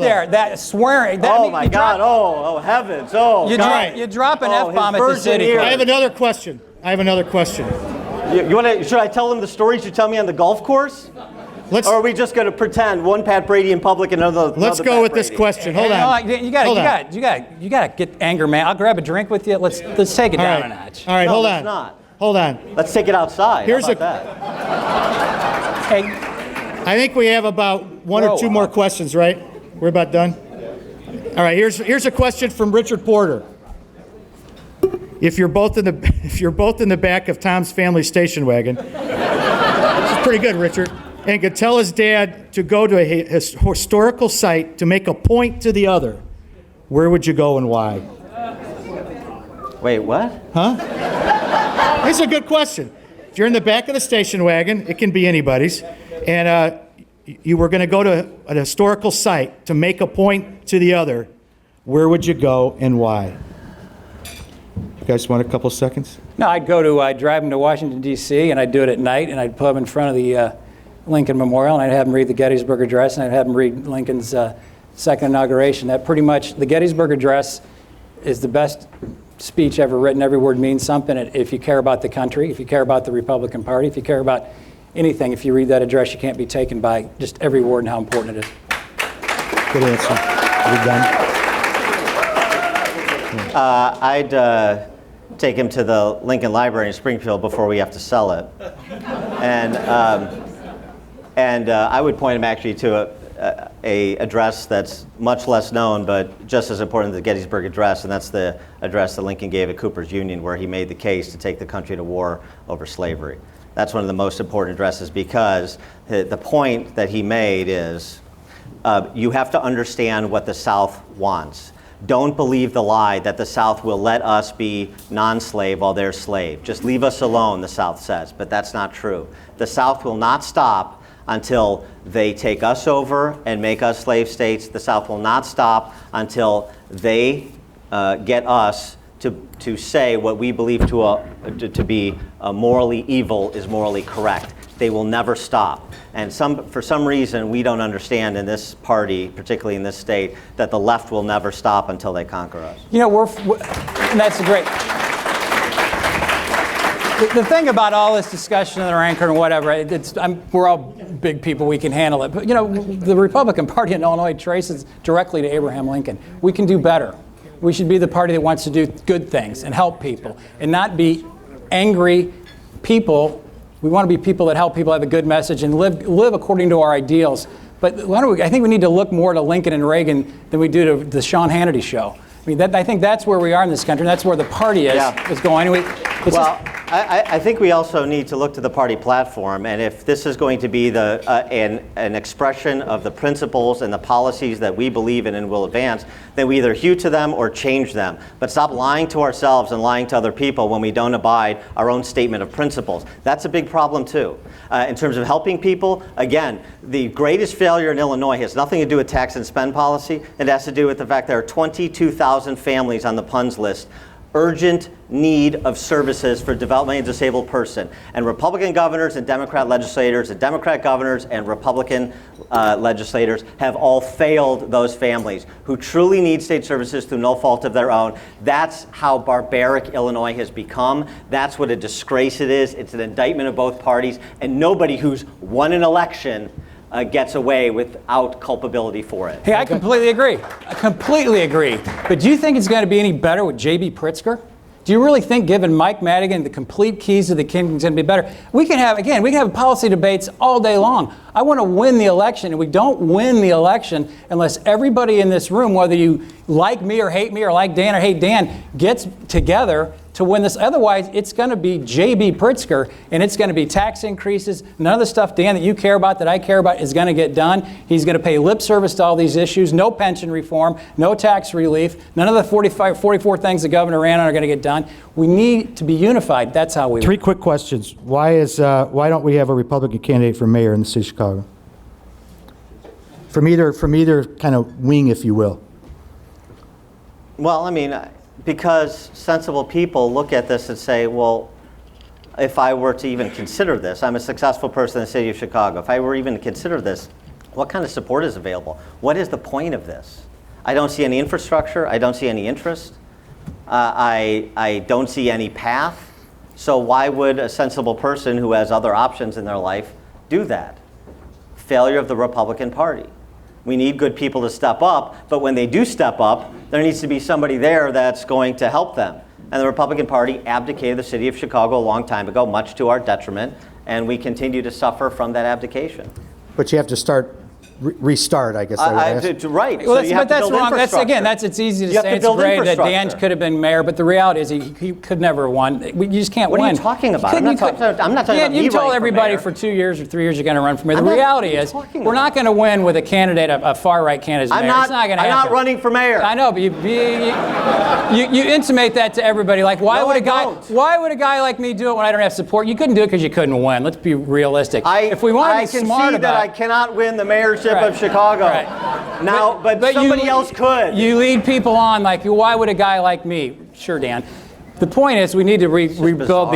there, that swearing. Oh my God. Oh heavens! Oh, you drop an F-bomb at the city. I have another question. Should I tell them the stories you tell me on the golf course? Or are we just going to pretend one Pat Brady in public and another? Let's go with this question. Hold on. You got to get anger, man. I'll grab a drink with you. Let's take it down a notch. All right, hold on. Not. Hold on. Let's take it outside. Here's How about that? Hey, I think we have about one or two more questions, right? We're about done. All right, here's a question from Richard Porter. If you're both in the back of Tom's family station wagon, this is pretty good, Richard, and could tell his dad to go to a historical site to make a point to the other, where would you go and why? Wait, what? Huh? It's a good question. If you're in the back of the station wagon, it can be anybody's, and you were going to go to an historical site to make a point to the other, where would you go and why? You guys want a couple seconds? No, I'd drive him to Washington, D.C., and I'd do it at night, and I'd put him in front of the Lincoln Memorial, and I'd have him read the Gettysburg Address, and I'd have him read Lincoln's second inauguration. That pretty much, the Gettysburg Address is the best speech ever written. Every word means something. If you care about the country, if you care about the Republican Party, if you care about anything, if you read that address, you can't be taken by just every word and how important it is. Good answer. Are we done? I'd take him to the Lincoln Library in Springfield before we have to sell it. And I would point him actually to a address that's much less known, but just as important as the Gettysburg Address, and that's the address that Lincoln gave at Cooper's Union, where he made the case to take the country to war over slavery. That's one of the most important addresses because the point that he made is you have to understand what the South wants. Don't believe the lie that the South will let us be non-slave while they're slave. Just leave us alone, the South says, but that's not true. The South will not stop until they take us over and make us slave states. The South will not stop until they get us to say what we believe to be morally evil is morally correct. They will never stop. And for some reason, we don't understand in this party, particularly in this state, that the left will never stop until they conquer us. You know, and that's great. The thing about all this discussion of the rancor and whatever, we're all big people, we can handle it. But, you know, the Republican Party in Illinois traces directly to Abraham Lincoln. We can do better. We should be the party that wants to do good things and help people and not be angry people. We want to be people that help people have a good message and live according to our ideals. But I think we need to look more to Lincoln and Reagan than we do to the Sean Hannity show. I mean, I think that's where we are in this country, and that's where the party is going. I think we also need to look to the party platform, and if this is going to be an expression of the principles and the policies that we believe in and will advance, then we either hew to them or change them. But stop lying to ourselves and lying to other people when we don't abide our own statement of principles. That's a big problem too. In terms of helping people, again, the greatest failure in Illinois has nothing to do with tax and spend policy. It has to do with the fact there are 22,000 families on the PUNS list. Urgent need of services for developmentally disabled person. And Republican governors and Democrat legislators and Democrat governors and Republican legislators have all failed those families who truly need state services through no fault of their own. That's how barbaric Illinois has become. That's what a disgrace it is. It's an indictment of both parties. And nobody who's won an election gets away without culpability for it. Hey, I completely agree. I completely agree. But do you think it's going to be any better with J.B. Pritzker? Do you really think giving Mike Madigan the complete keys to the kingdom is going to be better? We can have policy debates all day long. I want to win the election, and we don't win the election unless everybody in this room, whether you like me or like Dan or hate Dan, gets together to win this. Otherwise, it's going to be J.B. Pritzker, and it's going to be tax increases. None of the stuff, Dan, that you care about, that I care about, is going to get done. He's going to pay lip service to all these issues. No pension reform, no tax relief. None of the 44 things the governor ran on are going to get done. We need to be unified. That's how we Three quick questions. Why don't we have a Republican candidate for mayor in the city of Chicago? From either kind of wing, if you will. Well, I mean, because sensible people look at this and say, well, if I were to even consider this, I'm a successful person in the city of Chicago. If I were even to consider this, what kind of support is available? What is the point of this? I don't see any infrastructure. I don't see any interest. I don't see any path. So why would a sensible person who has other options in their life do that? Failure of the Republican Party. We need good people to step up, but when they do step up, there needs to be somebody there that's going to help them. And the Republican Party abdicated the city of Chicago a long time ago, much to our detriment, and we continue to suffer from that abdication. But you have to restart, I guess. Right. Well, so you have but that's to build wrong. It's easy to say it's great that Dan could have been mayor, but the reality is he could never have won. You just can't win. What are you talking about? I'm not talking about you told everybody for 2 years or 3 years you're going to run for mayor. The reality is we're not going to win with a candidate, a far-right candidate as mayor. It's not going to happen. I'm not running for mayor. I know, but you intimate that to everybody. Like, why would a guy like me do it when I don't have support? You couldn't do it because you couldn't win. Let's be realistic. If we want to be smart about it, I cannot win the mayorship of Chicago. Right. But somebody else could. You lead people on like, why would a guy like me? Sure, Dan. The point is, we need to rebuild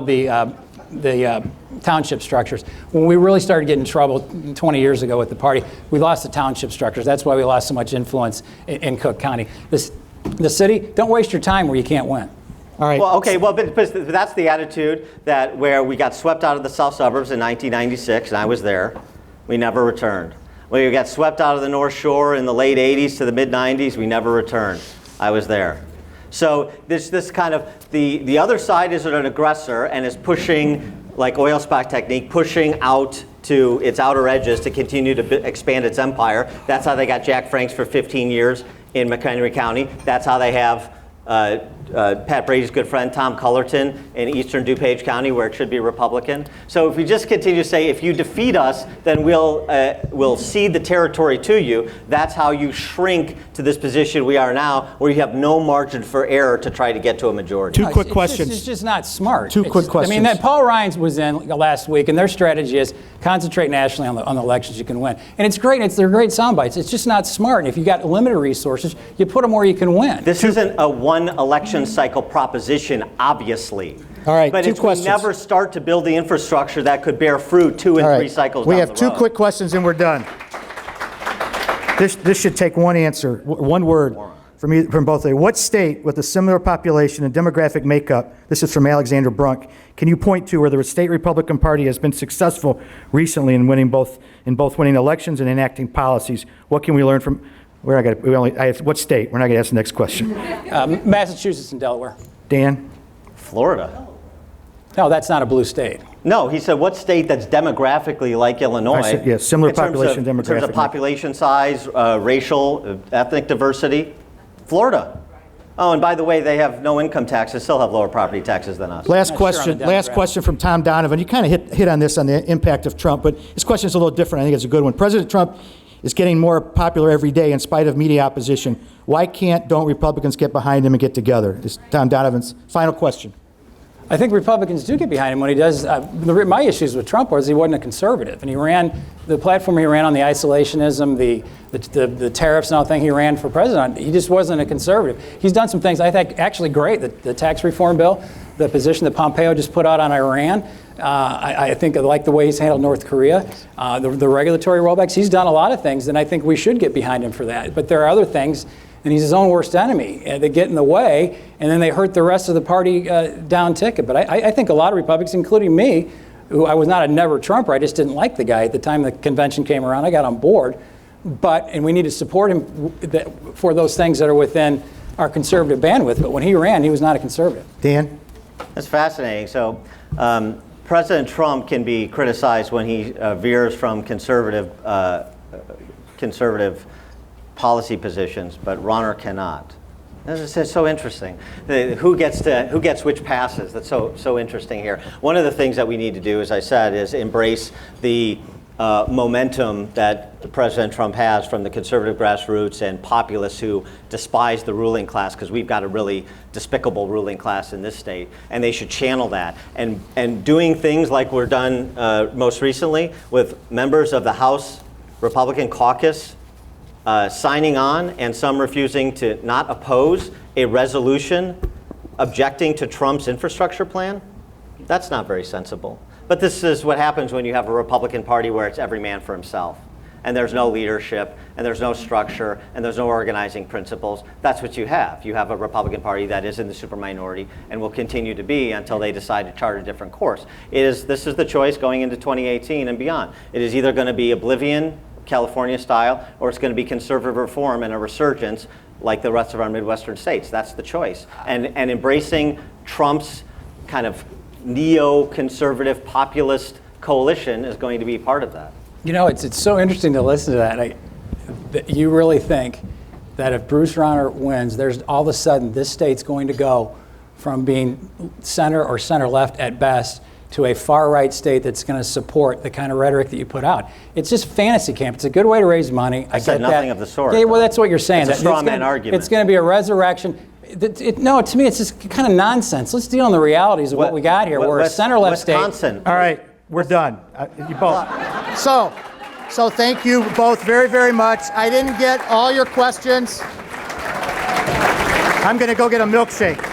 the township structures. When we really started getting in trouble 20 years ago with the party, we lost the township structures. That's why we lost so much influence in Cook County. The city, don't waste your time where you can't win. All right. Well, okay. Well, but that's the attitude where we got swept out of the south suburbs in 1996, and I was there. We never returned. We got swept out of the North Shore in the late 80s to the mid 90s. We never returned. I was there. So this kind of the other side is an aggressor and is pushing, like oil spill technique, pushing out to its outer edges to continue to expand its empire. That's how they got Jack Franks for 15 years in McHenry County. That's how they have Pat Brady's good friend, Tom Cullerton, in eastern DuPage County, where it should be Republican. So if we just continue to say, if you defeat us, then we'll cede the territory to you, that's how you shrink to this position we are now, where you have no margin for error to try to get to a majority. Two quick questions. It's just not smart. Two quick questions. I mean, Paul Ryan's was in last week, and their strategy is concentrate nationally on the elections you can win. And it's great. They're great sound bites. It's just not smart. And if you got limited resources, you put them where you can win. This isn't a one election cycle proposition, obviously. All right, but two if questions. we never start to build the infrastructure that could bear fruit 2 and 3 cycles We down have the two road. quick questions and we're done. This should take one answer, one word from both of you. What state with a similar population and demographic makeup, this is from Alexander Brunk, can you point to where the state Republican Party has been successful recently in both winning elections and enacting policies? What can we learn from? What state? We're not going to ask the next question. Massachusetts and Delaware. Dan? Florida. No, that's not a blue state. No, he said what state that's demographically like Illinois. I said, yes, similar population, in terms of demographic. population size, racial, ethnic diversity. Florida. Oh, and by the way, they have no income taxes, still have lower property taxes than us. Last Not sure on question. the Last demographics. question from Tom Donovan. You kind of hit on this on the impact of Trump, but his question is a little different. I think it's a good one. President Trump is getting more popular every day in spite of media opposition. Why don't Republicans get behind him and get together? This is Tom Donovan's final question. I think Republicans do get behind him when he does. My issues with Trump was he wasn't a conservative, and he ran the platform he ran on, the isolationism, the tariffs and all thing he ran for president. He just wasn't a conservative. He's done some things I think actually great. The tax reform bill, the position that Pompeo just put out on Iran. I think I like the way he's handled North Korea, the regulatory rollbacks. He's done a lot of things, and I think we should get behind him for that. But there are other things. And he's his own worst enemy. They get in the way, and then they hurt the rest of the party down ticket. But I think a lot of Republicans, including me, who I was not a never Trumper, I just didn't like the guy at the time the convention came around. I got on board. And we need to support him for those things that are within our conservative bandwidth. But when he ran, he was not a conservative. Dan? That's fascinating. So President Trump can be criticized when he veers from conservative policy positions, but Ronner cannot. This is so interesting. Who gets which passes? That's so interesting here. One of the things that we need to do, as I said, is embrace the momentum that President Trump has from the conservative grassroots and populists who despise the ruling class, because we've got a really despicable ruling class in this state, and they should channel that. And doing things like we're done most recently with members of the House Republican caucus signing on and some refusing to not oppose a resolution objecting to Trump's infrastructure plan, that's not very sensible. But this is what happens when you have a Republican Party where it's every man for himself, and there's no leadership, and there's no structure, and there's no organizing principles. That's what you have. You have a Republican Party that is in the super minority and will continue to be until they decide to chart a different course. This is the choice going into 2018 and beyond. It is either going to be oblivion, California style, or it's going to be conservative reform and a resurgence like the rest of our Midwestern states. That's the choice. And embracing Trump's kind of neo-conservative populist coalition is going to be part of that. You know, it's so interesting to listen to that. That you really think that if Bruce Rauner wins, there's all of a sudden this state's going to go from being center or center-left at best to a far-right state that's going to support the kind of rhetoric that you put out. It's just fantasy camp. It's a good way to raise money. I said nothing of the sort. Yeah, well, that's what you're saying. It's a straw man argument. It's going to be a resurrection. No, to me, it's just kind of nonsense. Let's deal in the realities of what we got here. We're a center-left state. Wisconsin. All right, we're done. You both. So thank you both very, very much. I didn't get all your questions. I'm going to go get a milkshake.